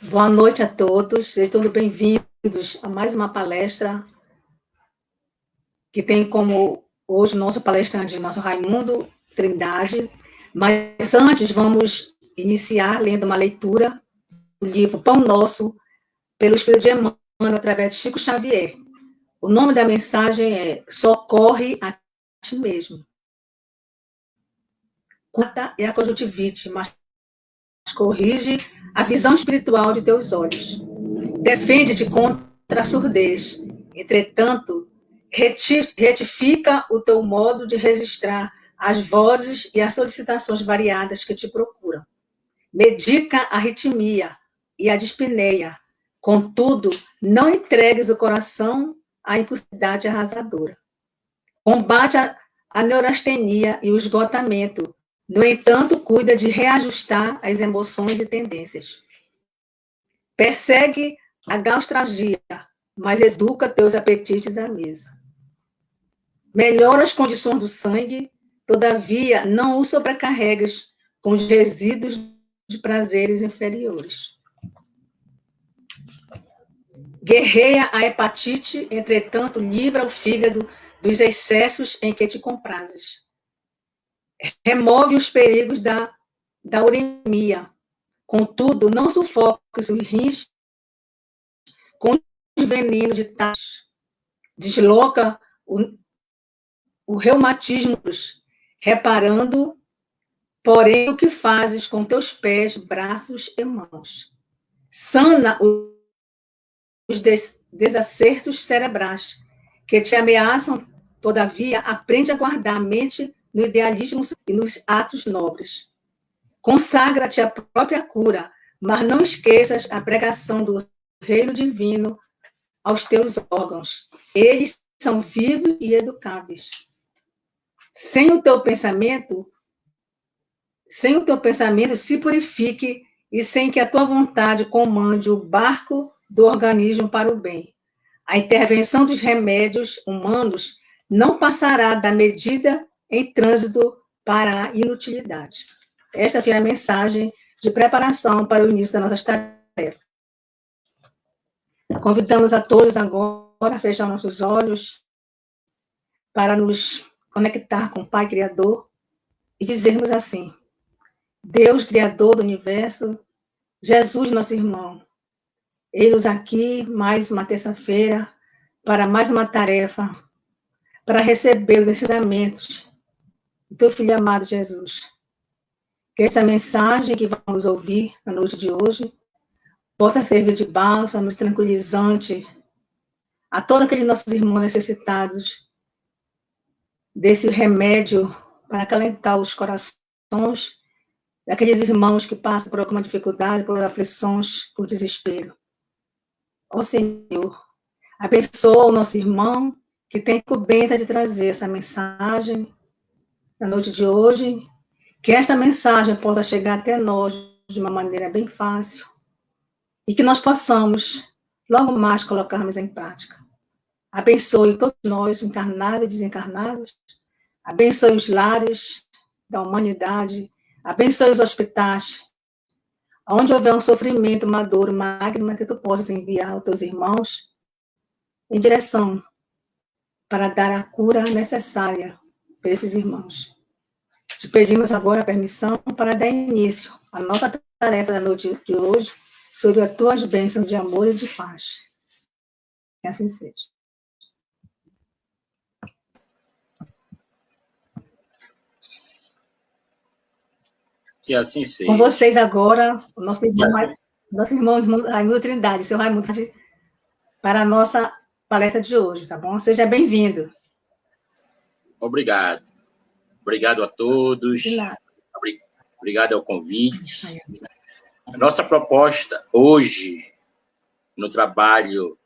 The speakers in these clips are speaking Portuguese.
Boa noite a todos, sejam todos bem-vindos a mais uma palestra que tem como hoje nosso palestrante, nosso Raimundo Trindade. Mas antes vamos iniciar lendo uma leitura do livro Pão Nosso, pelo Espírito de Emmanuel, através de Chico Xavier. O nome da mensagem é Socorre a ti mesmo. Cura é a conjuntivite, mas corrige a visão espiritual de teus olhos. Defende-te contra a surdez. Entretanto, retifica o teu modo de registrar as vozes e as solicitações variadas que te procuram. Medica a arritmia e a dispneia. Contudo, não entregues o coração à impulsividade arrasadora. Combate a neurastenia e o esgotamento. No entanto, cuida de reajustar as emoções e tendências. Persegue a gastralgia, mas educa teus apetites à mesa. Melhora as condições do sangue, todavia não o sobrecarregues com os resíduos de prazeres inferiores. Guerreia a hepatite, entretanto, livra o fígado dos excessos em que te comprases. Remove os perigos da uremia. Contudo, não sufoques os rins com os venenos de tachos. Desloca o reumatismo, reparando, porém, o que fazes com teus pés, braços e mãos. Sana os desacertos cerebrais que te ameaçam, todavia, aprende a guardar a mente no idealismo e nos atos nobres. Consagra-te à própria cura, mas não esqueças a pregação do reino divino aos teus órgãos. Eles são vivos e educáveis. Sem o teu pensamento se purifique e sem que a tua vontade comande o barco do organismo para o bem. A intervenção dos remédios humanos não passará da medida em trânsito para a inutilidade. Esta foi a mensagem de preparação para o início das nossas tarefas. Convidamos a todos agora a fechar nossos olhos para nos conectar com o Pai Criador e dizermos assim: Deus, Criador do Universo, Jesus, nosso irmão, eis-nos aqui mais uma terça-feira para mais uma tarefa, para receber os ensinamentos do teu Filho amado Jesus. Que esta mensagem que vamos ouvir na noite de hoje possa servir de bálsamo, tranquilizante a todos aqueles nossos irmãos necessitados desse remédio para acalentar os corações daqueles irmãos que passam por alguma dificuldade, por aflições, por desespero. Ó Senhor, abençoa o nosso irmão que tem coberta de trazer essa mensagem na noite de hoje, que esta mensagem possa chegar até nós de uma maneira bem fácil e que nós possamos logo mais colocarmos em prática. Abençoe todos nós, encarnados e desencarnados, abençoe os lares da humanidade, abençoe os hospitais, onde houver um sofrimento, uma dor, uma lágrima, que tu possas enviar aos teus irmãos em direção para dar a cura necessária para esses irmãos. Te pedimos agora a permissão para dar início à nossa tarefa da noite de hoje, sobre as tuas bênçãos de amor e de paz. Que assim seja. Que assim seja. Com vocês agora, o nosso irmão Raimundo Trindade, seu Raimundo, para a nossa palestra de hoje, tá bom? Seja bem-vindo. Obrigado. Obrigado a todos. De nada. Obrigado ao convite. A nossa proposta hoje, no trabalho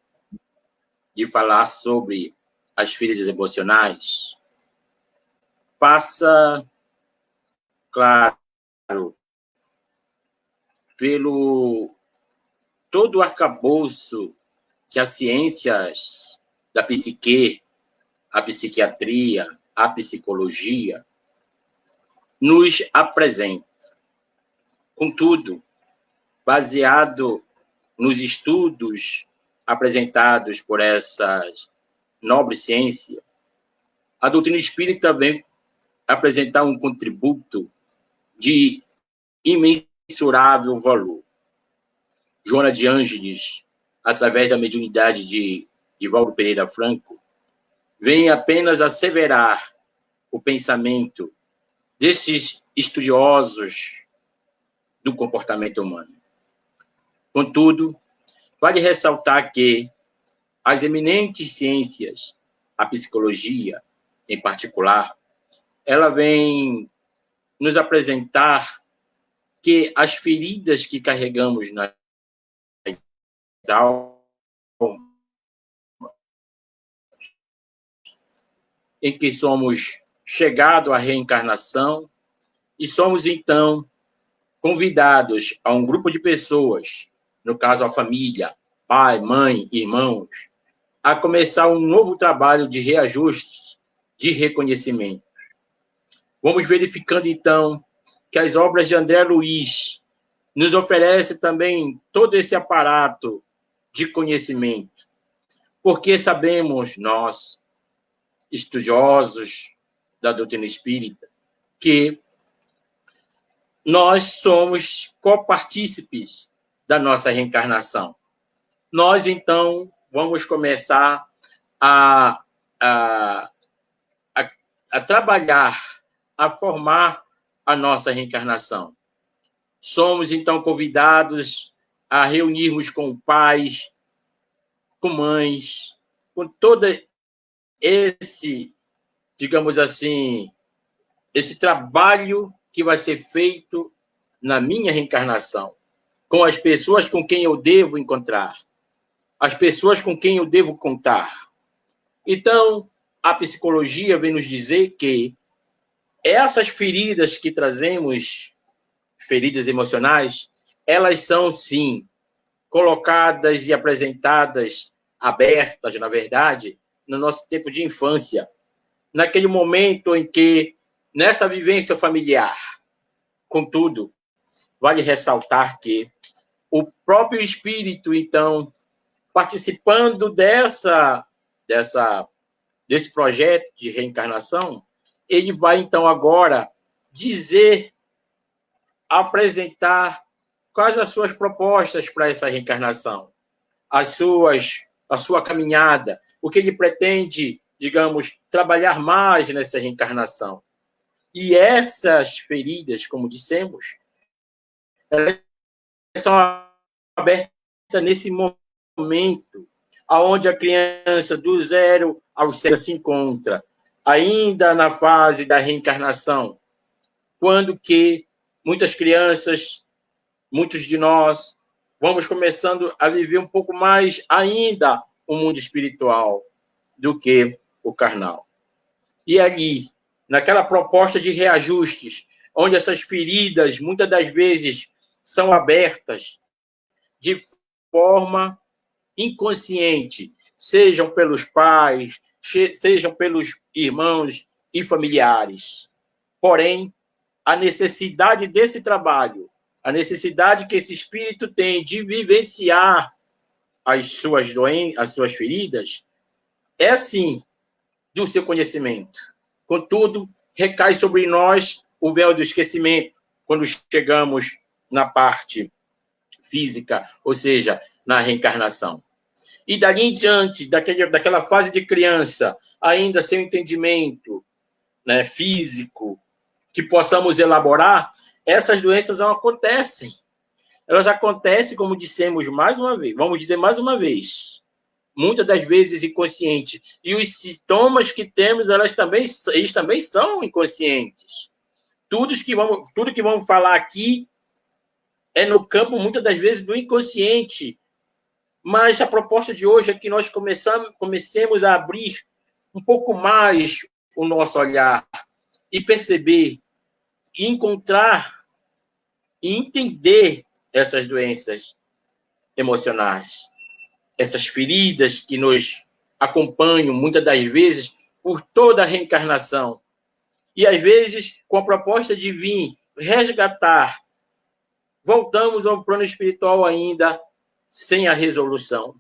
de falar sobre as feridas emocionais, passa, claro, pelo todo o arcabouço que as ciências da psique, a psiquiatria, a psicologia, nos apresenta. Contudo, baseado nos estudos apresentados por essas nobre ciência, a doutrina espírita vem apresentar um contributo de imensurável valor. Joana de Ângeles, através da mediunidade de Divaldo Pereira Franco, vem apenas asseverar o pensamento desses estudiosos do comportamento humano. Contudo, vale ressaltar que as eminentes ciências, a psicologia em particular, ela vem nos apresentar que as feridas que carregamos nas almas, em que somos chegados à reencarnação e somos, então, convidados a um grupo de pessoas, no caso a família, pai, mãe, irmãos, a começar um novo trabalho de reajuste, de reconhecimento. Vamos verificando, então, que as obras de André Luiz nos oferecem também todo esse aparato de conhecimento, porque sabemos, nós, estudiosos da doutrina espírita, que nós somos copartícipes da nossa reencarnação. Nós, então, vamos começar a trabalhar, a formar a nossa reencarnação. Somos, então, convidados a reunirmos com pais, com mães, com todo esse, digamos assim, esse trabalho que vai ser feito na minha reencarnação, com as pessoas com quem eu devo encontrar, as pessoas com quem eu devo contar. Então, a psicologia vem nos dizer que essas feridas que trazemos, feridas emocionais, elas são, sim, colocadas e apresentadas, abertas, na verdade, no nosso tempo de infância, naquele momento em que, nessa vivência familiar. Contudo, vale ressaltar que o próprio espírito, então, participando desse projeto de reencarnação, ele vai, então, agora dizer, apresentar quais as suas propostas para essa reencarnação, a sua caminhada, o que ele pretende, digamos, trabalhar mais nessa reencarnação. E essas feridas, como dissemos, elas são abertas nesse momento, onde a criança do 0 aos 6 se encontra, ainda na fase da reencarnação, quando que muitas crianças, muitos de nós, vamos começando a viver um pouco mais ainda o mundo espiritual do que o carnal. E ali, naquela proposta de reajustes, onde essas feridas, muitas das vezes, são abertas de forma inconsciente, sejam pelos pais, sejam pelos irmãos e familiares. Porém, a necessidade desse trabalho, a necessidade que esse espírito tem de vivenciar as suas feridas, é sim do seu conhecimento. Contudo, recai sobre nós o véu do esquecimento quando chegamos na parte física, ou seja, na reencarnação. E dali em diante, daquela fase de criança, ainda sem entendimento, né, físico, que possamos elaborar, essas doenças não acontecem. Elas acontecem, como dissemos mais uma vez, vamos dizer mais uma vez, muitas das vezes inconsciente. E os sintomas que temos, eles também são inconscientes. Tudo que vamos falar aqui é no campo, muitas das vezes, do inconsciente. Mas a proposta de hoje é que nós comecemos a abrir um pouco mais o nosso olhar e perceber, e encontrar e entender essas doenças emocionais, essas feridas que nos acompanham, muitas das vezes, por toda a reencarnação. E, às vezes, com a proposta de vir resgatar voltamos ao plano espiritual ainda sem a resolução.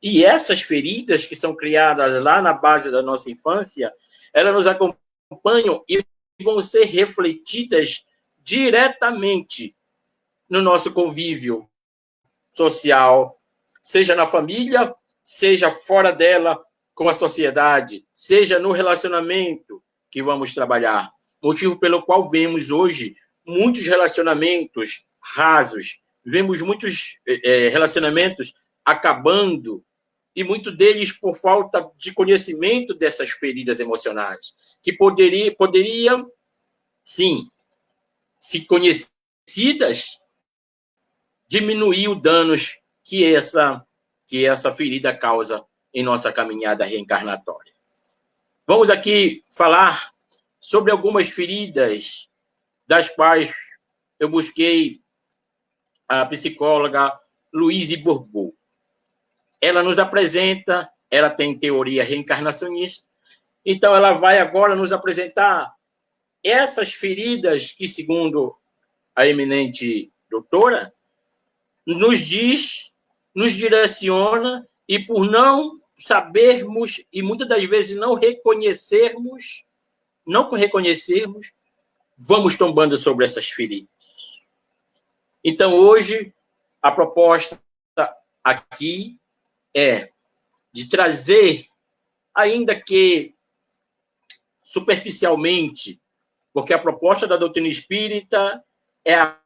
E essas feridas que são criadas lá na base da nossa infância, elas nos acompanham e vão ser refletidas diretamente no nosso convívio social, seja na família, seja fora dela, com a sociedade, seja no relacionamento que vamos trabalhar. Motivo pelo qual vemos hoje muitos relacionamentos rasos, vemos muitos relacionamentos acabando, e muitos deles por falta de conhecimento dessas feridas emocionais, que poderiam, sim, se conhecidas, diminuir os danos que essa ferida causa em nossa caminhada reencarnatória. Vamos aqui falar sobre algumas feridas das quais eu busquei a psicóloga Louise Bourbeau. Ela nos apresenta, ela tem teoria reencarnacionista, então ela vai agora nos apresentar essas feridas que, segundo a eminente doutora, nos diz, nos direciona, e por não sabermos e muitas das vezes não reconhecermos, vamos tombando sobre essas feridas. Então, hoje, a proposta aqui é de trazer, ainda que superficialmente, porque a proposta da doutrina espírita é a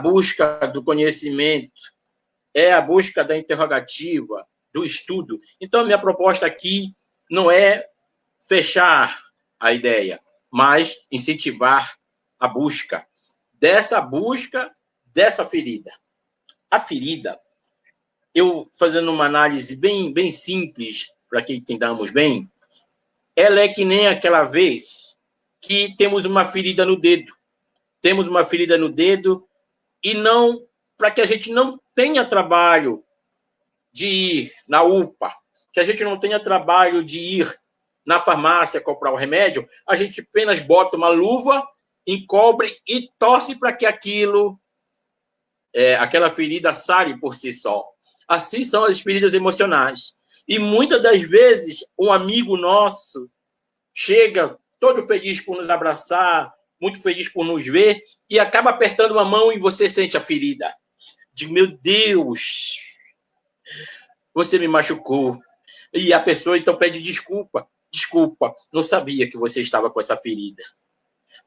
busca do conhecimento, é a busca da interrogativa, do estudo. Então, a minha proposta aqui não é fechar a ideia, mas incentivar a busca dessa ferida. A ferida, eu fazendo uma análise bem simples, para que entendamos bem, ela é que nem aquela vez que temos uma ferida no dedo. Temos uma ferida no dedo e não, para que a gente não tenha trabalho de ir na UPA, que a gente não tenha trabalho de ir na farmácia comprar o remédio, a gente apenas bota uma luva, encobre e torce para que aquela ferida sare por si só. Assim são as feridas emocionais. E muitas das vezes, um amigo nosso chega todo feliz por nos abraçar, muito feliz por nos ver, e acaba apertando uma mão e você sente a ferida. De meu Deus, você me machucou. E a pessoa então pede desculpa. Desculpa, não sabia que você estava com essa ferida.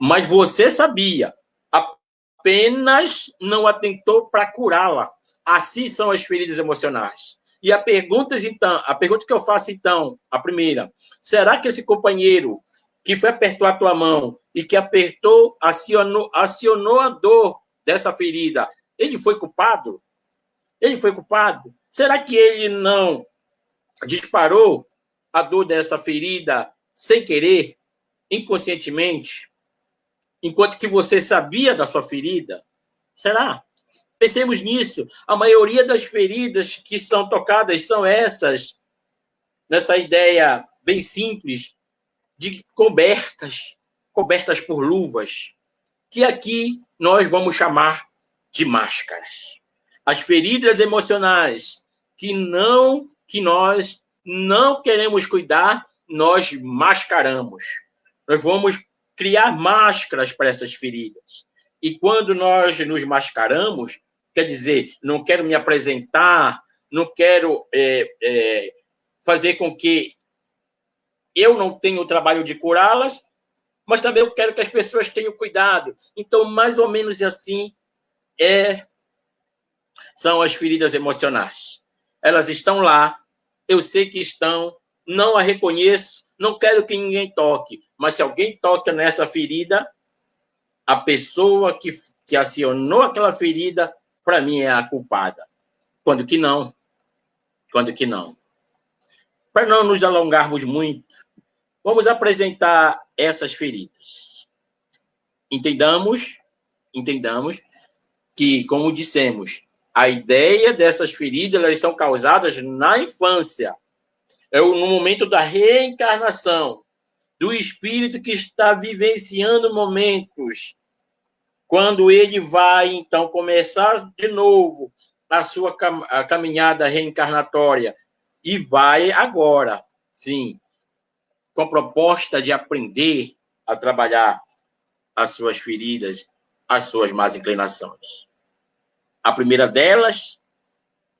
Mas você sabia, apenas não atentou para curá-la. Assim são as feridas emocionais. E a pergunta que eu faço então, a primeira, será que esse companheiro que foi apertou a tua mão e que apertou, acionou a dor dessa ferida, ele foi culpado? Ele foi culpado? Será que ele não disparou a dor dessa ferida sem querer, inconscientemente, enquanto que você sabia da sua ferida? Será? Pensemos nisso. A maioria das feridas que são tocadas são essas, nessa ideia bem simples de cobertas por luvas, que aqui nós vamos chamar de máscaras. As feridas emocionais que nós não queremos cuidar, nós mascaramos. Nós vamos criar máscaras para essas feridas. E quando nós nos mascaramos, quer dizer, não quero me apresentar, não quero fazer com que eu não tenha o trabalho de curá-las, mas também eu quero que as pessoas tenham cuidado. Então, mais ou menos assim, são as feridas emocionais. Elas estão lá, eu sei que estão, não a reconheço, não quero que ninguém toque, mas se alguém toca nessa ferida, a pessoa que acionou aquela ferida, para mim, é a culpada. Quando que não. Para não nos alongarmos muito, vamos apresentar essas feridas. Entendamos que, como dissemos, a ideia dessas feridas, elas são causadas na infância. É no momento da reencarnação, do espírito que está vivenciando momentos quando ele vai, então, começar de novo a sua caminhada reencarnatória, e vai agora, sim, com a proposta de aprender a trabalhar as suas feridas, as suas más inclinações. A primeira delas,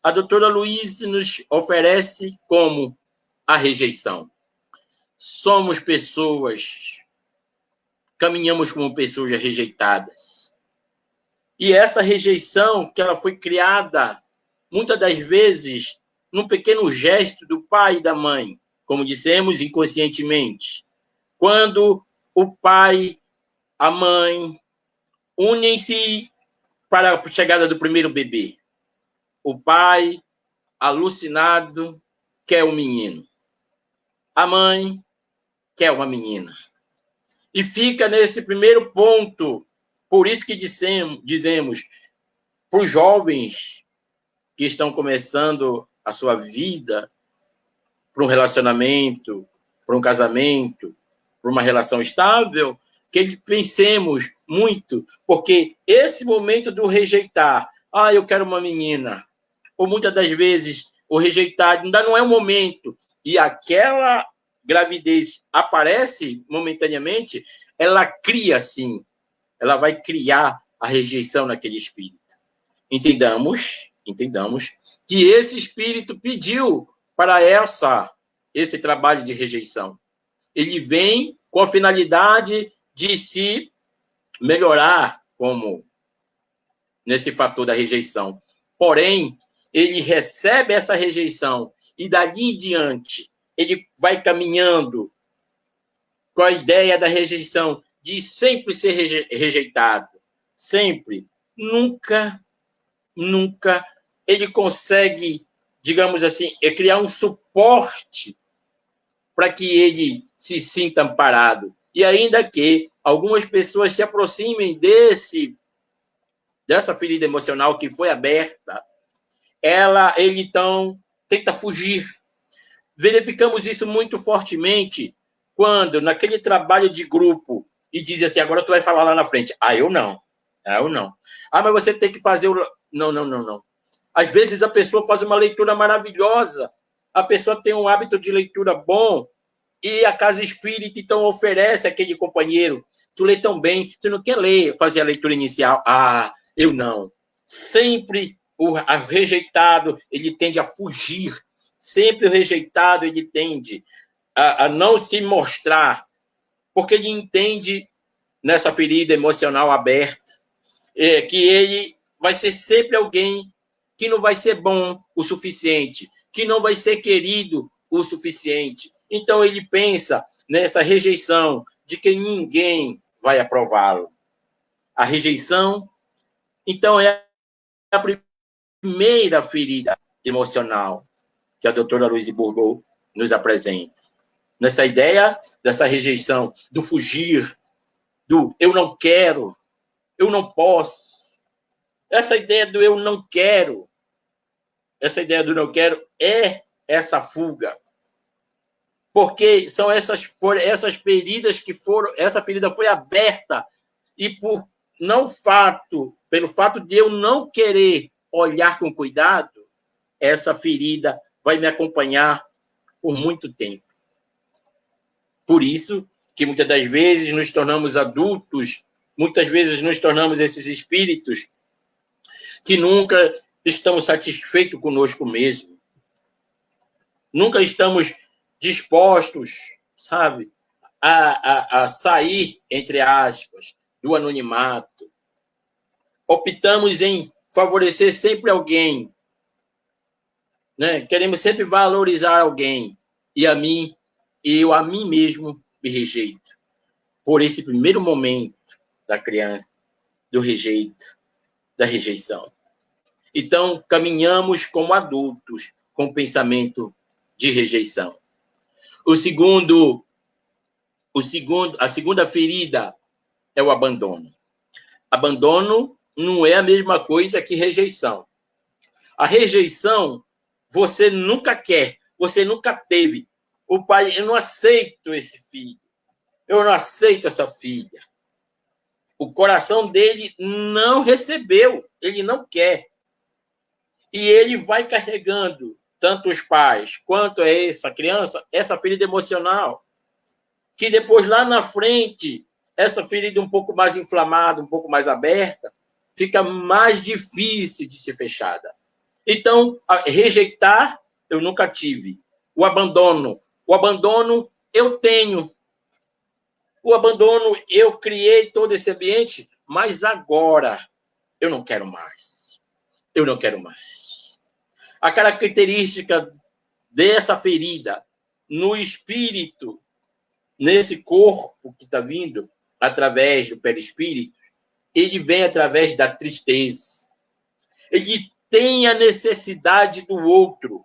a doutora Luiz nos oferece como a rejeição. Somos pessoas, caminhamos como pessoas rejeitadas. E essa rejeição, que ela foi criada, muitas das vezes, num pequeno gesto do pai e da mãe, como dissemos, inconscientemente. Quando o pai, a mãe, unem-se para a chegada do primeiro bebê. O pai, alucinado, quer um menino. A mãe quer uma menina. E fica nesse primeiro ponto. Por isso que dizemos para os jovens que estão começando a sua vida, para um relacionamento, para um casamento, para uma relação estável, que pensemos muito, porque esse momento do rejeitar, eu quero uma menina, ou muitas das vezes o rejeitar ainda não é o momento, e aquela gravidez aparece momentaneamente, ela cria, sim, ela vai criar a rejeição naquele espírito. Entendamos que esse espírito pediu para esse trabalho de rejeição. Ele vem com a finalidade de se melhorar como nesse fator da rejeição. Porém, ele recebe essa rejeição e dali em diante ele vai caminhando com a ideia da rejeição, de sempre ser rejeitado. Sempre. Nunca ele consegue, digamos assim, criar um suporte para que ele se sinta amparado. E ainda que algumas pessoas se aproximem dessa ferida emocional que foi aberta, ele então tenta fugir. Verificamos isso muito fortemente quando, naquele trabalho de grupo, e diz assim, agora tu vai falar lá na frente. Eu não. Mas você tem que fazer o... Não. Às vezes a pessoa faz uma leitura maravilhosa, a pessoa tem um hábito de leitura bom, e a casa espírita, então, oferece aquele companheiro, tu lê tão bem, tu não quer ler, fazer a leitura inicial. Eu não. Sempre o rejeitado, ele tende a fugir. Sempre o rejeitado, ele tende a não se mostrar, porque ele entende, nessa ferida emocional aberta, que ele vai ser sempre alguém que não vai ser bom o suficiente, que não vai ser querido o suficiente. Então, ele pensa nessa rejeição de que ninguém vai aprová-lo. A rejeição, então, é a primeira ferida emocional que a doutora Louise Bourgeault nos apresenta. Nessa ideia dessa rejeição, do fugir, do eu não quero, eu não posso. Essa ideia do eu não quero, é essa fuga. Porque são essas feridas que foram, essa ferida foi aberta e pelo fato de eu não querer olhar com cuidado, essa ferida vai me acompanhar por muito tempo. Por isso que muitas das vezes nos tornamos adultos, muitas vezes nos tornamos esses espíritos que nunca estamos satisfeitos conosco mesmo. Nunca estamos dispostos, sabe, a sair, entre aspas, do anonimato. Optamos em favorecer sempre alguém, né? Queremos sempre valorizar alguém. E eu a mim mesmo me rejeito. Por esse primeiro momento da criança, do rejeito, da rejeição. Então, caminhamos como adultos com pensamento de rejeição. A segunda ferida é o abandono. Abandono não é a mesma coisa que rejeição. A rejeição, você nunca quer, você nunca teve. O pai, eu não aceito esse filho, eu não aceito essa filha. o coração dele não recebeu, ele não quer. E ele vai carregando, tanto os pais quanto essa criança, essa ferida emocional, que depois, lá na frente, essa ferida um pouco mais inflamada, um pouco mais aberta, fica mais difícil de ser fechada. Então, rejeitar, eu nunca tive. O abandono eu tenho. O abandono, eu criei todo esse ambiente, mas agora eu não quero mais. Eu não quero mais. A característica dessa ferida no espírito, nesse corpo que está vindo, através do perispírito, ele vem através da tristeza. Ele tem a necessidade do outro.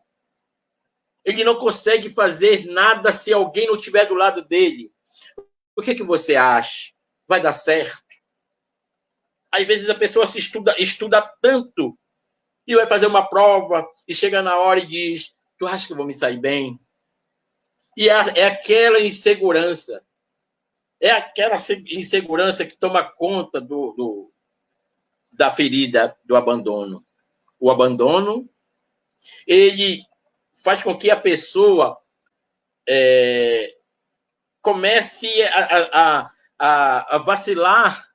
Ele não consegue fazer nada se alguém não estiver do lado dele. O que você acha? Vai dar certo? Às vezes a pessoa se estuda tanto e vai fazer uma prova e chega na hora e diz: tu acha que eu vou me sair bem? E é aquela insegurança. É aquela insegurança que toma conta da ferida do abandono. O abandono, ele faz com que a pessoa comece a vacilar.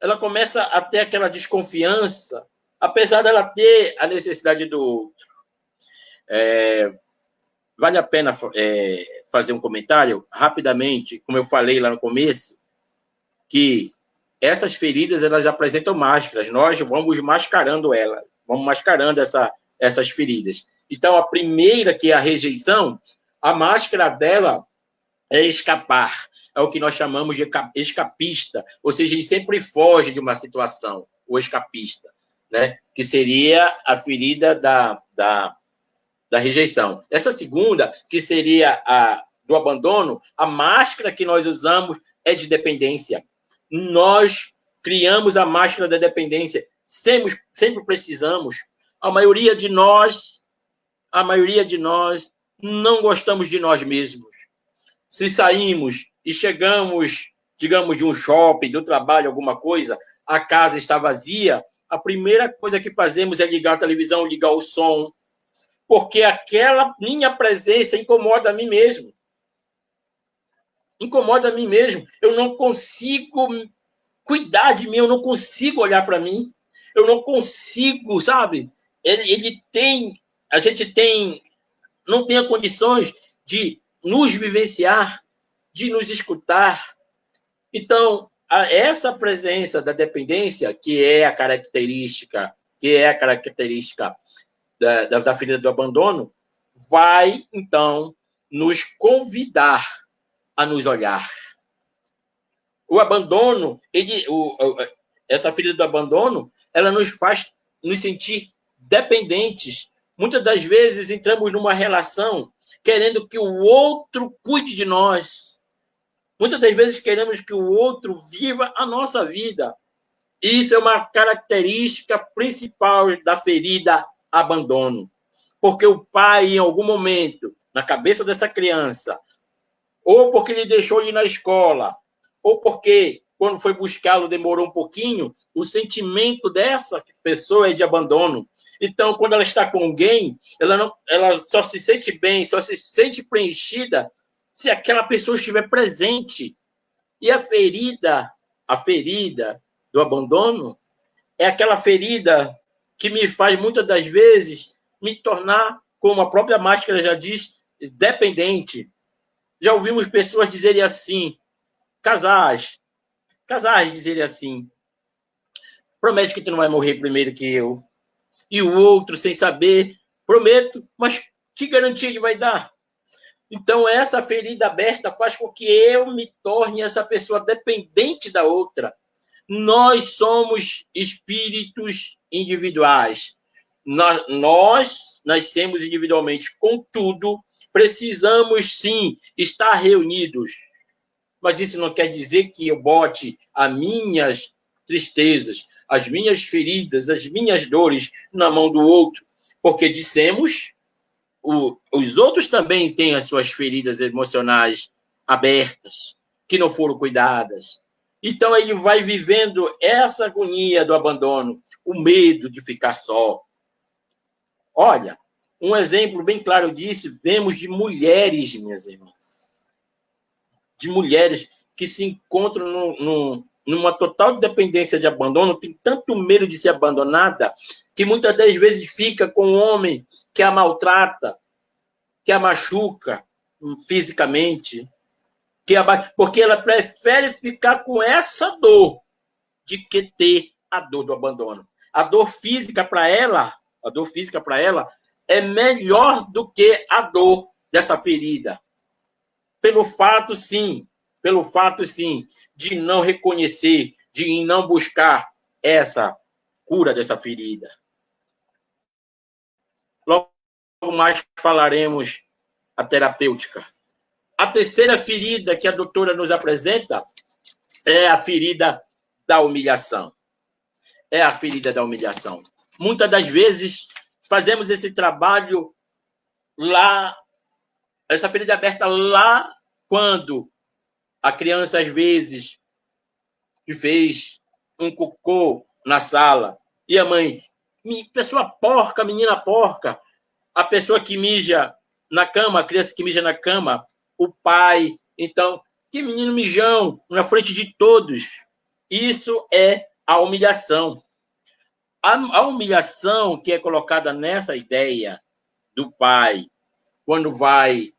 Ela começa a ter aquela desconfiança, apesar dela ter a necessidade do outro. Vale a pena fazer um comentário rapidamente, como eu falei lá no começo, que essas feridas, elas apresentam máscaras. Nós vamos mascarando elas, vamos mascarando essas feridas. Então, a primeira, que é a rejeição, a máscara dela é escapar. É o que nós chamamos de escapista, ou seja, ele sempre foge de uma situação, o escapista, né? Que seria a ferida da rejeição. Essa segunda, que seria a do abandono, a máscara que nós usamos é de dependência. Nós criamos a máscara da dependência. Sempre precisamos. A maioria de nós não gostamos de nós mesmos. Se saímos e chegamos, digamos, de um shopping, do trabalho, alguma coisa, a casa está vazia, a primeira coisa que fazemos é ligar a televisão, ligar o som, porque aquela minha presença incomoda a mim mesmo. Incomoda a mim mesmo. Eu não consigo cuidar de mim, eu não consigo olhar para mim, eu não consigo, sabe? A gente não tem condições de nos vivenciar, de nos escutar. Então, essa presença da dependência, que é a característica da ferida do abandono, vai, então, nos convidar a nos olhar. O abandono, essa ferida do abandono, ela nos faz nos sentir dependentes. Muitas das vezes entramos numa relação querendo que o outro cuide de nós. Muitas das vezes queremos que o outro viva a nossa vida. Isso é uma característica principal da ferida abandono. Porque o pai, em algum momento, na cabeça dessa criança, ou porque ele deixou ir na escola, ou porque, quando foi buscá-lo, demorou um pouquinho, o sentimento dessa pessoa é de abandono. Então, quando ela está com alguém, ela só se sente bem, só se sente preenchida se aquela pessoa estiver presente. E a ferida do abandono é aquela ferida que me faz, muitas das vezes, me tornar, como a própria máscara já diz, dependente. Já ouvimos pessoas dizerem assim, casais dizerem assim: promete que tu não vai morrer primeiro que eu. E o outro, sem saber, prometo, mas que garantia que vai dar? Então, essa ferida aberta faz com que eu me torne essa pessoa dependente da outra. Nós somos espíritos individuais. Nós nascemos individualmente. Contudo, precisamos, sim, estar reunidos. Mas isso não quer dizer que eu bote as minhas tristezas, as minhas feridas, as minhas dores na mão do outro. Porque dissemos, os outros também têm as suas feridas emocionais abertas, que não foram cuidadas. Então, ele vai vivendo essa agonia do abandono, o medo de ficar só. Olha, um exemplo bem claro disso, vemos de mulheres, minhas irmãs, de mulheres que se encontram numa total dependência de abandono, tem tanto medo de ser abandonada, que muitas das vezes fica com um homem que a maltrata, que a machuca fisicamente, porque ela prefere ficar com essa dor de que ter a dor do abandono. A dor física para ela é melhor do que a dor dessa ferida. Pelo fato, sim, de não reconhecer, de não buscar essa cura dessa ferida. Logo mais falaremos a terapêutica. A terceira ferida que a doutora nos apresenta é a ferida da humilhação. É a ferida da humilhação. Muitas das vezes fazemos esse trabalho lá, essa ferida aberta lá quando a criança, às vezes, fez um cocô na sala e a mãe, pessoa porca, menina porca, a pessoa que mija na cama, a criança que mija na cama, o pai, então, que menino mijão, na frente de todos. Isso é a humilhação. A humilhação que é colocada nessa ideia do pai, quando vai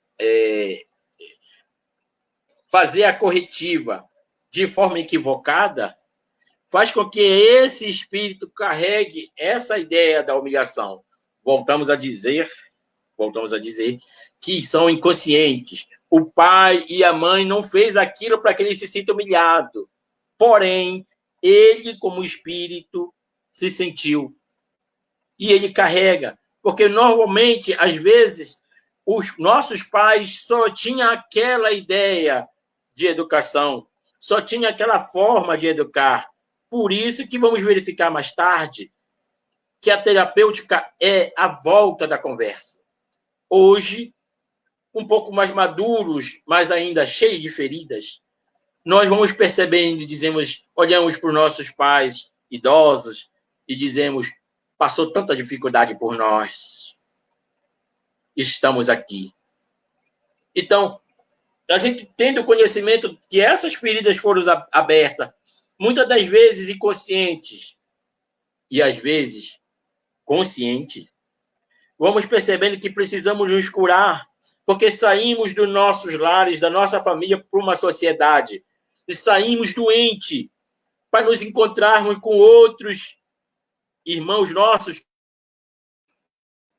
fazer a corretiva de forma equivocada, faz com que esse espírito carregue essa ideia da humilhação. Voltamos a dizer que são inconscientes. O pai e a mãe não fez aquilo para que ele se sinta humilhado. Porém, ele, como espírito, se sentiu. E ele carrega. Porque, normalmente, às vezes, os nossos pais só tinham aquela ideia de educação, só tinha aquela forma de educar. Por isso que vamos verificar mais tarde que a terapêutica é a volta da conversa. Hoje, um pouco mais maduros, mas ainda cheios de feridas, nós vamos percebendo e dizemos, olhamos para os nossos pais idosos e dizemos, passou tanta dificuldade por nós. Estamos aqui. Então, a gente tendo o conhecimento que essas feridas foram abertas, muitas das vezes inconscientes, e às vezes conscientes, vamos percebendo que precisamos nos curar, porque saímos dos nossos lares, da nossa família, para uma sociedade, e saímos doentes para nos encontrarmos com outros irmãos nossos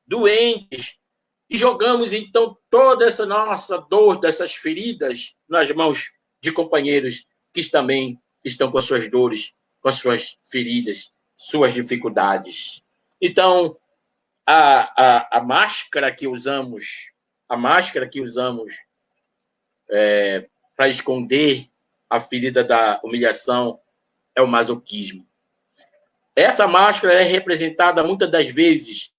doentes, e jogamos, então, toda essa nossa dor, dessas feridas, nas mãos de companheiros que também estão com as suas dores, com as suas feridas, suas dificuldades. Então, a máscara que usamos, para esconder a ferida da humilhação é o masoquismo. Essa máscara é representada muitas das vezes.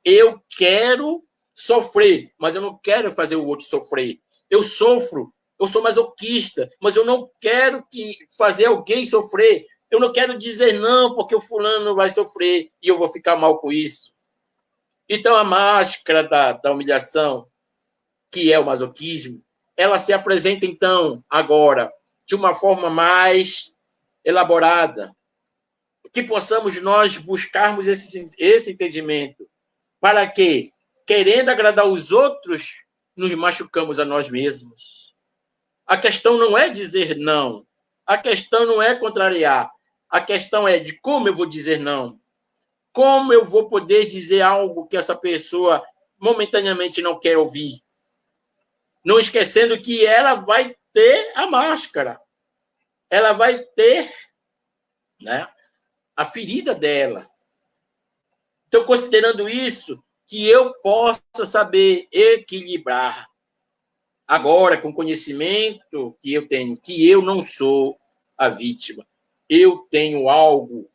Eu quero sofrer, mas eu não quero fazer o outro sofrer. Eu sofro, eu sou masoquista, mas eu não quero fazer alguém sofrer. Eu não quero dizer não, porque o fulano vai sofrer e eu vou ficar mal com isso. Então, a máscara da humilhação, que é o masoquismo, ela se apresenta, então, agora, de uma forma mais elaborada, que possamos nós buscarmos esse entendimento, para que, querendo agradar os outros, nos machucamos a nós mesmos. A questão não é dizer não, a questão não é contrariar, a questão é de como eu vou dizer não. Como eu vou poder dizer algo que essa pessoa momentaneamente não quer ouvir? Não esquecendo que ela vai ter a máscara. Ela vai ter, né, a ferida dela. Então, considerando isso, que eu possa saber equilibrar. Agora, com o conhecimento que eu tenho, que eu não sou a vítima. Eu tenho algo,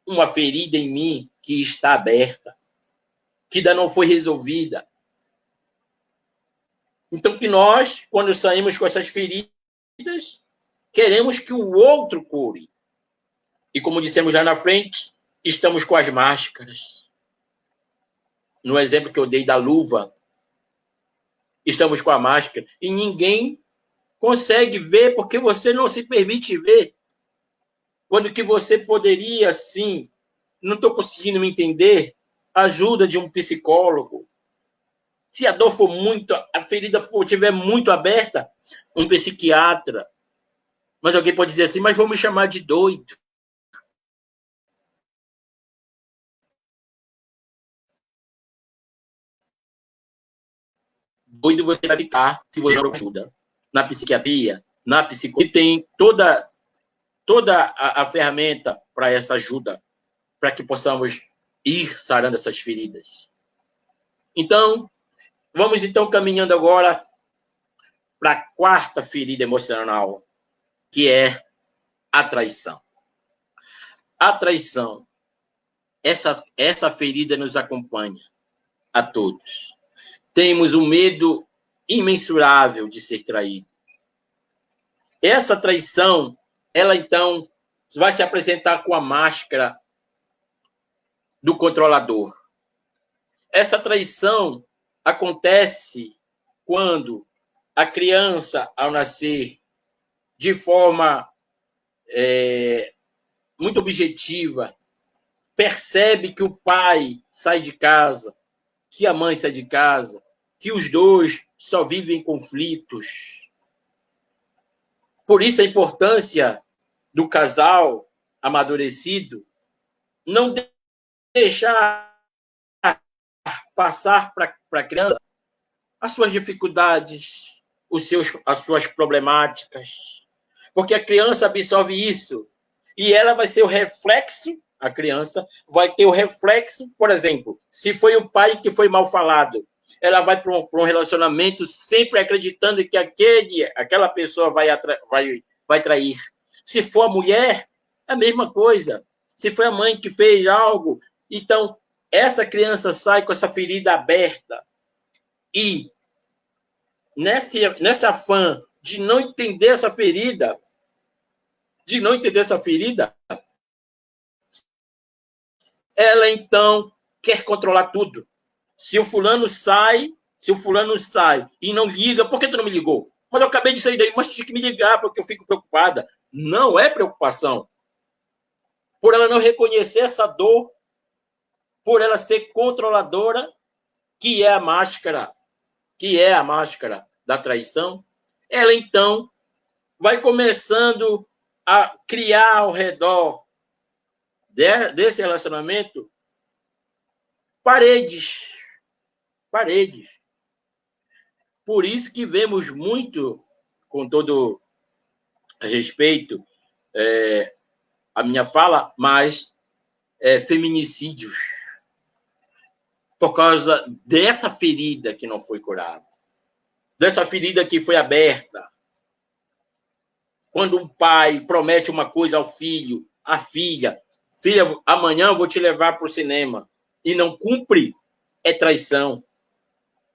uma ferida em mim que está aberta, que ainda não foi resolvida. Então, que nós, quando saímos com essas feridas, queremos que o outro cure. E como dissemos lá na frente, estamos com as máscaras. No exemplo que eu dei da luva, estamos com a máscara e ninguém consegue ver porque você não se permite ver. Quando que você poderia, sim, não estou conseguindo me entender, ajuda de um psicólogo. Se a dor for muito, a ferida estiver muito aberta, um psiquiatra. Mas alguém pode dizer assim, mas vão me chamar de doido. Doido você vai ficar se você não ajuda. Na psiquiatria, na psicologia, tem toda a ferramenta para essa ajuda, para que possamos ir sarando essas feridas. Então, vamos então caminhando agora para a quarta ferida emocional, que é a traição. A traição, essa ferida nos acompanha a todos. Temos um medo imensurável de ser traído. Essa traição, ela então vai se apresentar com a máscara do controlador. Essa traição acontece quando a criança, ao nascer, de forma muito objetiva, percebe que o pai sai de casa, que a mãe sai de casa, que os dois só vivem conflitos. Por isso a importância do casal amadurecido não deixar passar para a criança as suas dificuldades, as suas problemáticas, porque a criança absorve isso e ela vai ser o reflexo, a criança vai ter o reflexo, por exemplo, se foi o pai que foi mal falado, ela vai para um relacionamento sempre acreditando que aquela pessoa vai trair. Se for a mulher, é a mesma coisa. Se foi a mãe que fez algo, então essa criança sai com essa ferida aberta e nesse afã de não entender essa ferida, ela então quer controlar tudo. Se o fulano sai e não liga, por que tu não me ligou? Mas eu acabei de sair daí, mas tinha que me ligar porque eu fico preocupada. Não é preocupação. Por ela não reconhecer essa dor, por ela ser controladora, que é a máscara da traição, ela então vai começando a criar ao redor desse relacionamento paredes. Por isso que vemos muito, com todo respeito, a minha fala, mas feminicídios. Por causa dessa ferida que não foi curada. Dessa ferida que foi aberta. Quando um pai promete uma coisa ao filho, à filha, amanhã eu vou te levar para o cinema, e não cumpre, é traição.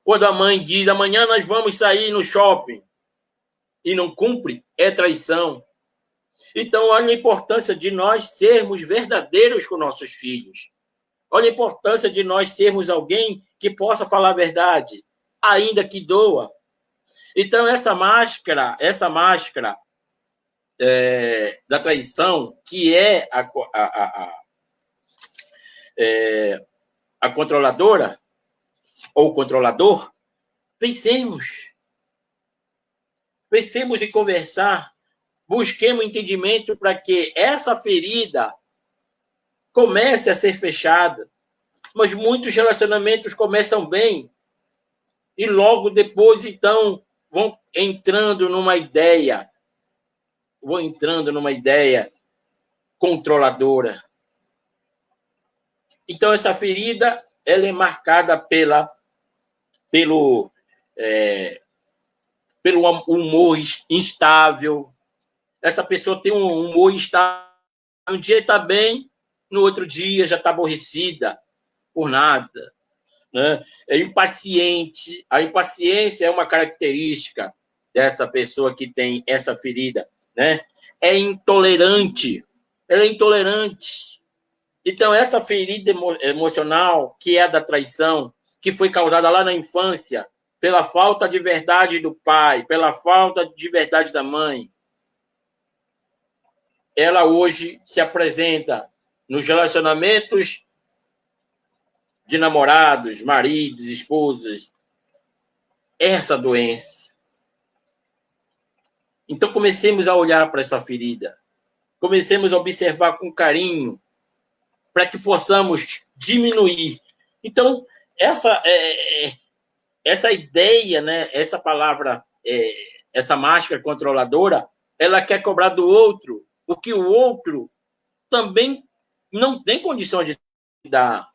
Quando a mãe diz, amanhã nós vamos sair no shopping, e não cumpre, é traição. Então, olha a importância de nós sermos verdadeiros com nossos filhos. Olha a importância de nós sermos alguém que possa falar a verdade, ainda que doa. Então, essa máscara da traição, que é a controladora ou controlador, pensemos em conversar, busquemos entendimento para que essa ferida comece a ser fechada. Mas muitos relacionamentos começam bem e logo depois, então, vão entrando numa ideia controladora. Então, essa ferida ela é marcada pelo humor instável. Essa pessoa tem um humor instável. Um dia está bem, no outro dia já está aborrecida por nada. Né? É impaciente. A impaciência é uma característica dessa pessoa que tem essa ferida. né? É intolerante. Ela é intolerante. Então, essa ferida emocional, que é a da traição, que foi causada lá na infância, pela falta de verdade do pai, pela falta de verdade da mãe, ela hoje se apresenta nos relacionamentos de namorados, maridos, esposas, essa doença. Então, comecemos a olhar para essa ferida. Comecemos a observar com carinho para que possamos diminuir. Então, essa ideia, né, essa palavra, essa máscara controladora, ela quer cobrar do outro o que o outro também não tem condição de dar.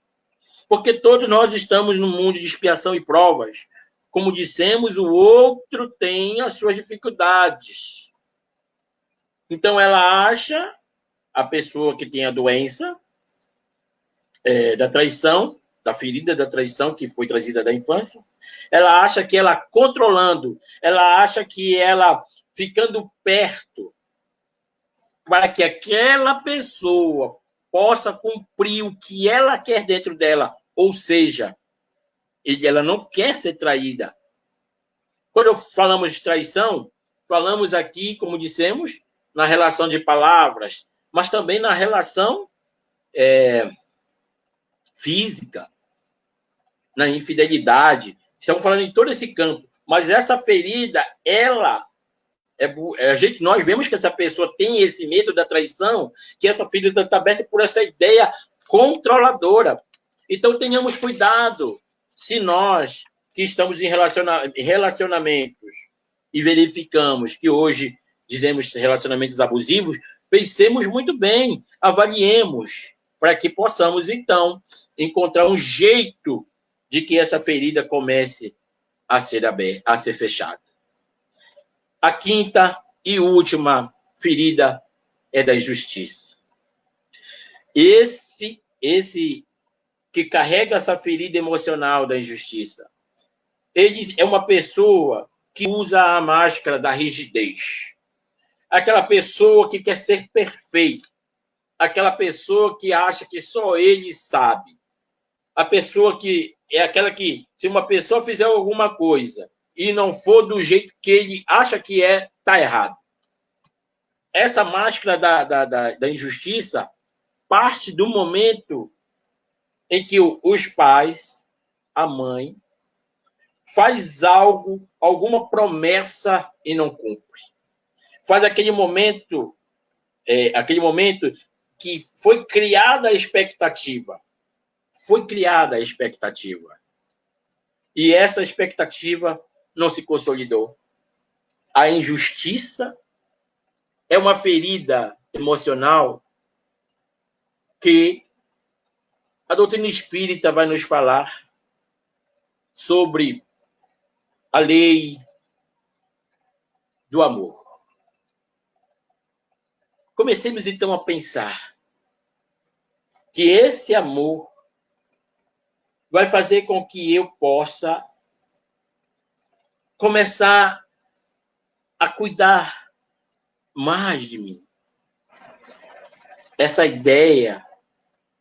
Porque todos nós estamos num mundo de expiação e provas. Como dissemos, o outro tem as suas dificuldades. Então, ela acha, a pessoa que tem a doença da traição, da ferida da traição que foi trazida da infância, ela acha que ela controlando, ela acha que ela ficando perto para que aquela pessoa possa cumprir o que ela quer dentro dela, ou seja, ela não quer ser traída. Quando falamos de traição, falamos aqui, como dissemos, na relação de palavras, mas também na relação física, na infidelidade. Estamos falando em todo esse campo. Mas essa ferida, nós vemos que essa pessoa tem esse medo da traição, que essa ferida está aberta por essa ideia controladora. Então, tenhamos cuidado. Se nós que estamos em relacionamentos e verificamos que hoje dizemos relacionamentos abusivos, pensemos muito bem, avaliemos, para que possamos, então, encontrar um jeito de que essa ferida comece a ser aberta, a ser fechada. A quinta e última ferida é da injustiça. Esse que carrega essa ferida emocional da injustiça, ele é uma pessoa que usa a máscara da rigidez. Aquela pessoa que quer ser perfeito. Aquela pessoa que acha que só ele sabe. A pessoa que é aquela que, se uma pessoa fizer alguma coisa e não for do jeito que ele acha que está errado. Essa máscara da injustiça parte do momento em que os pais, a mãe, faz algo, alguma promessa e não cumpre. Faz aquele momento que foi criada a expectativa. Foi criada a expectativa. E essa expectativa não se consolidou. A injustiça é uma ferida emocional que a doutrina espírita vai nos falar sobre a lei do amor. Comecemos, então, a pensar que esse amor vai fazer com que eu possa começar a cuidar mais de mim. Essa ideia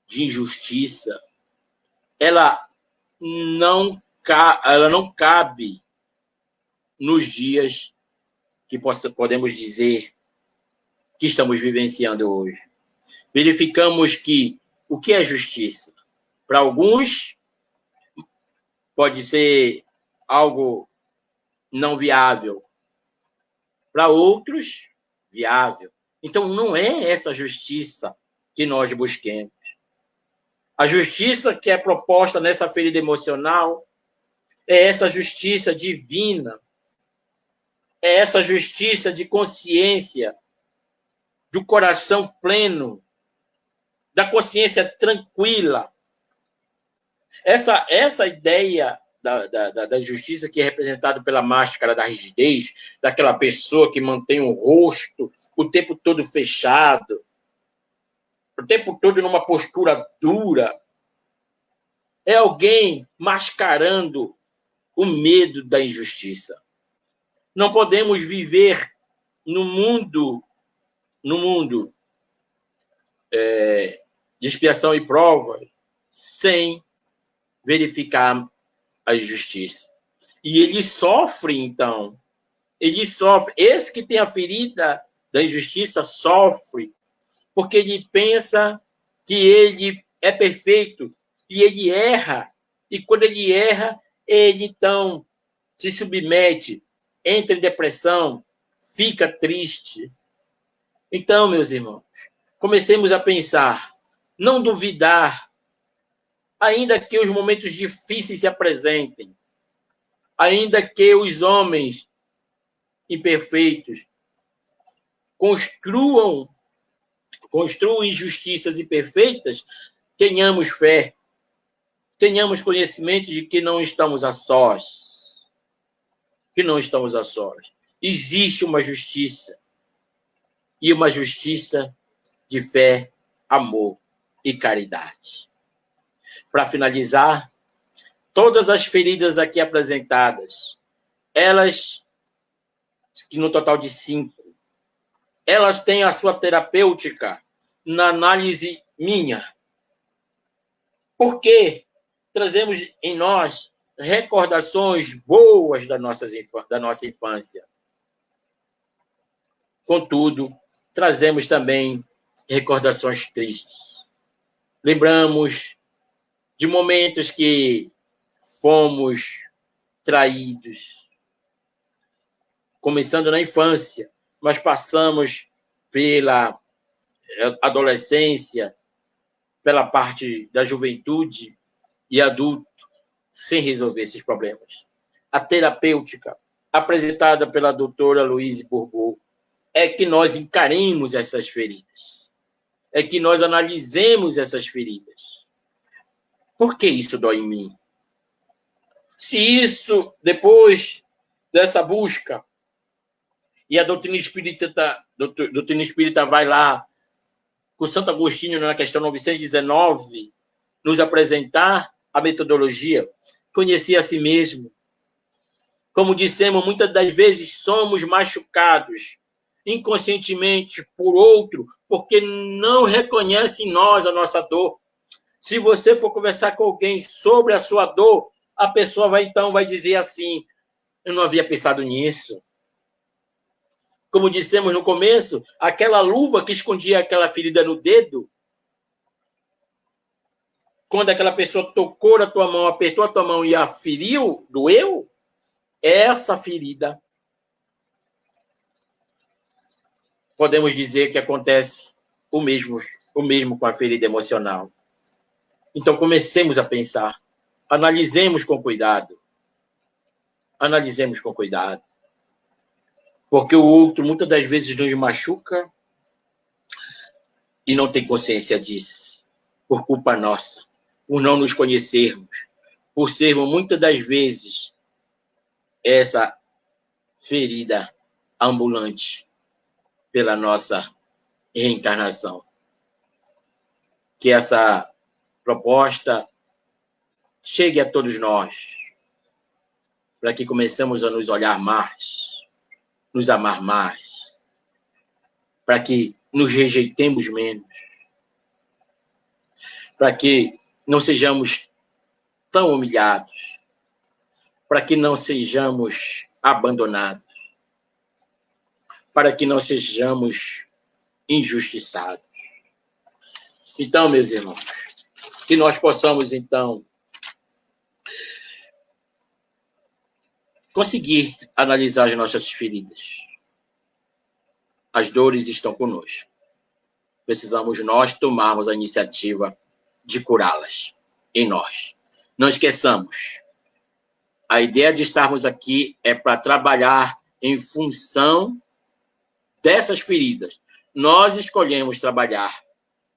de injustiça, ela não cabe nos dias que podemos dizer que estamos vivenciando hoje. Verificamos que o que é justiça? Para alguns, pode ser algo não viável. Para outros, viável. Então, não é essa justiça que nós busquemos. A justiça que é proposta nessa ferida emocional é essa justiça divina, é essa justiça de consciência, do coração pleno, da consciência tranquila. Essa ideia da justiça que é representada pela máscara da rigidez, daquela pessoa que mantém o rosto o tempo todo fechado, o tempo todo numa postura dura, é alguém mascarando o medo da injustiça. Não podemos viver no mundo no mundo de expiação e prova, sem verificar a injustiça. E ele sofre, então. Ele sofre. Esse que tem a ferida da injustiça sofre, porque ele pensa que ele é perfeito e ele erra. E quando ele erra, ele, então, se submete, entra em depressão, fica triste. Então, meus irmãos, comecemos a pensar, não duvidar, ainda que os momentos difíceis se apresentem, ainda que os homens imperfeitos construam injustiças imperfeitas, tenhamos fé, tenhamos conhecimento de que não estamos a sós, que não estamos a sós. Existe uma justiça, e uma justiça de fé, amor e caridade. Para finalizar, todas as feridas aqui apresentadas, elas, que no total de 5, elas têm a sua terapêutica na análise minha. Porque trazemos em nós recordações boas da nossa infância. Contudo, trazemos também recordações tristes. Lembramos de momentos que fomos traídos, começando na infância, mas passamos pela adolescência, pela parte da juventude e adulto, sem resolver esses problemas. A terapêutica, apresentada pela doutora Louise Bourbeau, é que nós encaremos essas feridas, é que nós analisemos essas feridas. Por que isso dói em mim? Se isso, depois dessa busca, e a doutrina espírita vai lá, com Santo Agostinho, na questão 919, nos apresentar a metodologia, conhecer a si mesmo. Como dissemos, muitas das vezes somos machucados inconscientemente por outro, porque não reconhece em nós a nossa dor. Se você for conversar com alguém sobre a sua dor, a pessoa vai dizer assim, eu não havia pensado nisso. Como dissemos no começo, aquela luva que escondia aquela ferida no dedo, quando aquela pessoa tocou na tua mão, apertou a tua mão e a feriu, doeu, essa ferida, podemos dizer que acontece o mesmo com a ferida emocional. Então, comecemos a pensar, analisemos com cuidado. Analisemos com cuidado. Porque o outro, muitas das vezes, nos machuca e não tem consciência disso, por culpa nossa, por não nos conhecermos, por sermos, muitas das vezes, essa ferida ambulante pela nossa reencarnação. Que essa proposta chegue a todos nós, para que comecemos a nos olhar mais, nos amar mais, para que nos rejeitemos menos, para que não sejamos tão humilhados, para que não sejamos abandonados, para que não sejamos injustiçados. Então, meus irmãos, que nós possamos, então, conseguir analisar as nossas feridas. As dores estão conosco. Precisamos nós tomarmos a iniciativa de curá-las em nós. Não esqueçamos, a ideia de estarmos aqui é para trabalhar em função dessas feridas. Nós escolhemos trabalhar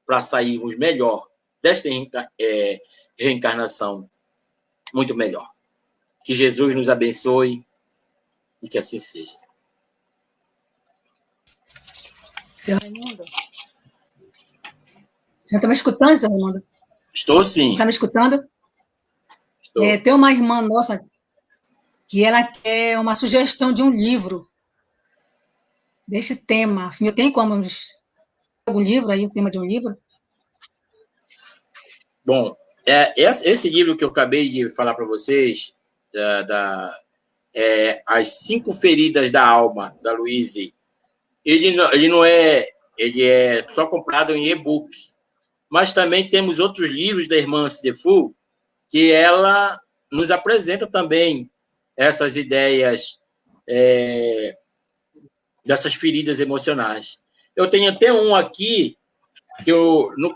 para sairmos melhor desta reencarnação, muito melhor. Que Jesus nos abençoe e que assim seja. Seu Raimundo? Você está me escutando, seu Raimundo? Estou sim. Está me escutando? Estou. Tem uma irmã nossa que ela quer uma sugestão de um livro deste tema. O senhor tem como algum livro aí, o tema de um livro? Bom, esse livro que eu acabei de falar para vocês, As 5 Feridas da Alma, da Louise, ele é só comprado em e-book. Mas também temos outros livros da irmã Cidefu, que ela nos apresenta também essas ideias dessas feridas emocionais. Eu tenho até um aqui, que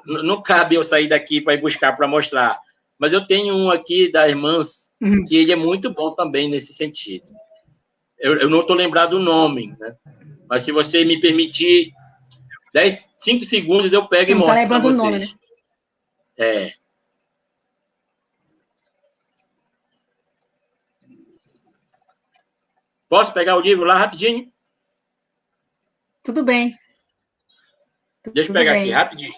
não cabe eu sair daqui para ir buscar para mostrar, mas eu tenho um aqui da irmãs, que ele é muito bom também nesse sentido. Eu não estou lembrado do nome, né? Mas se você me permitir 5 segundos, eu pego e mostro para vocês. Nome, né? Posso pegar o livro lá rapidinho? Tudo bem. Deixa eu pegar aqui, rapidinho.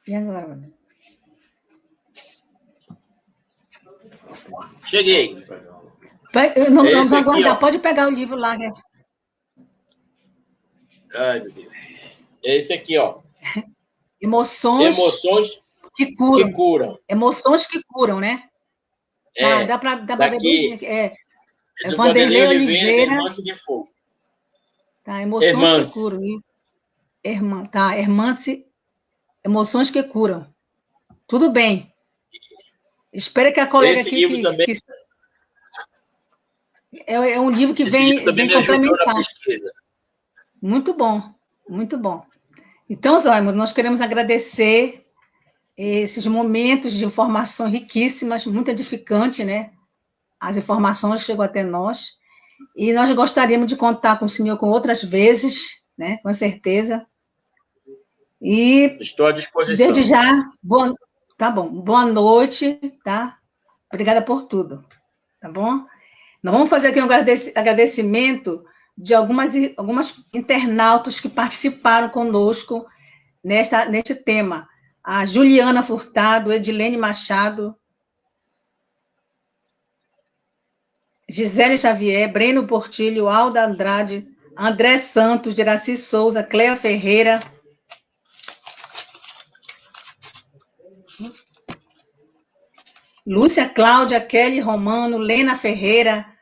E agora? Cheguei. Não, vamos aguardar. Aqui, pode pegar o livro lá. Né? Ai, meu Deus. Esse aqui, ó. Emoções que curam. Emoções que curam, né? Dá para ver bem. É Vanderlei Oliveira, Irmã de Fogo. Tá, emoções que curam. Emoções que curam. Tudo bem. Espera que a colega esse aqui... livro também... É um livro que vem complementar. Muito bom, muito bom. Então, Zé Raimundo, nós queremos agradecer esses momentos de informações riquíssimas, muito edificante, né? As informações chegam até nós. E nós gostaríamos de contar com o senhor com outras vezes, né? Com certeza. E estou à disposição. Desde já, tá bom. Boa noite, tá? Obrigada por tudo, tá bom? Nós vamos fazer aqui um agradecimento de algumas internautas que participaram conosco neste tema. A Juliana Furtado, Edilene Machado, Gisele Xavier, Breno Portilho, Alda Andrade, André Santos, Jeraci Souza, Cléa Ferreira, Lúcia Cláudia, Kelly Romano, Lena Ferreira,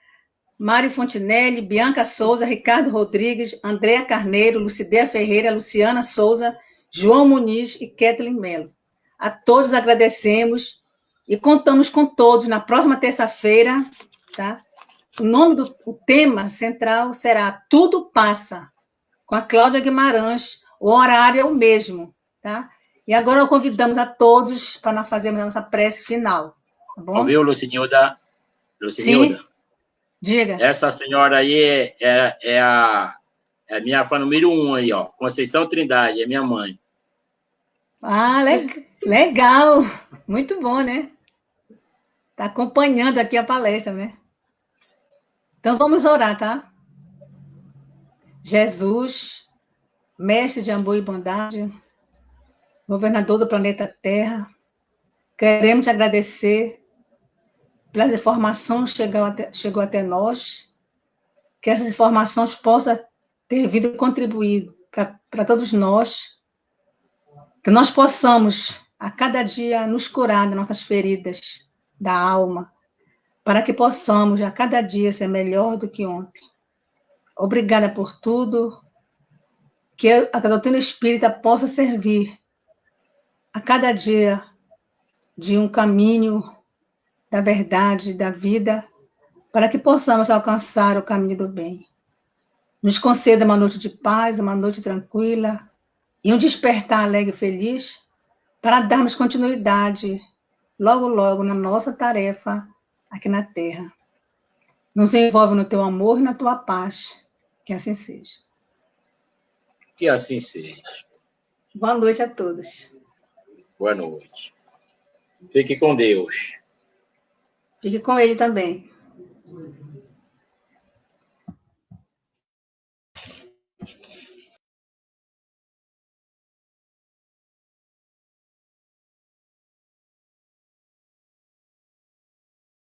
Mário Fontinelli, Bianca Souza, Ricardo Rodrigues, Andréa Carneiro, Lucidéia Ferreira, Luciana Souza, João Muniz e Kathleen Mello. A todos agradecemos e contamos com todos na próxima terça-feira, tá? O tema central será Tudo Passa, com a Cláudia Guimarães. O horário é o mesmo, tá? E agora convidamos a todos para nós fazermos a nossa prece final, tá bom? Ouviu, Lucinilda? Sim. Diga. Essa senhora aí é a minha fã número 1 aí, ó. Conceição Trindade, é minha mãe. Ah, legal. Muito bom, né? Está acompanhando aqui a palestra, né? Então, vamos orar, tá? Jesus, mestre de amor e bondade, governador do planeta Terra, queremos te agradecer pelas informações que chegou até nós, que essas informações possam ter vindo contribuir para todos nós, que nós possamos, a cada dia, nos curar das nossas feridas da alma, para que possamos, a cada dia, ser melhor do que ontem. Obrigada por tudo, que a doutrina espírita possa servir a cada dia de um caminho da verdade, da vida, para que possamos alcançar o caminho do bem. Nos conceda uma noite de paz, uma noite tranquila e um despertar alegre e feliz para darmos continuidade logo, logo na nossa tarefa aqui na Terra. Nos envolve no teu amor e na tua paz. Que assim seja. Que assim seja. Boa noite a todos. Boa noite. Fique com Deus. Fique com ele também.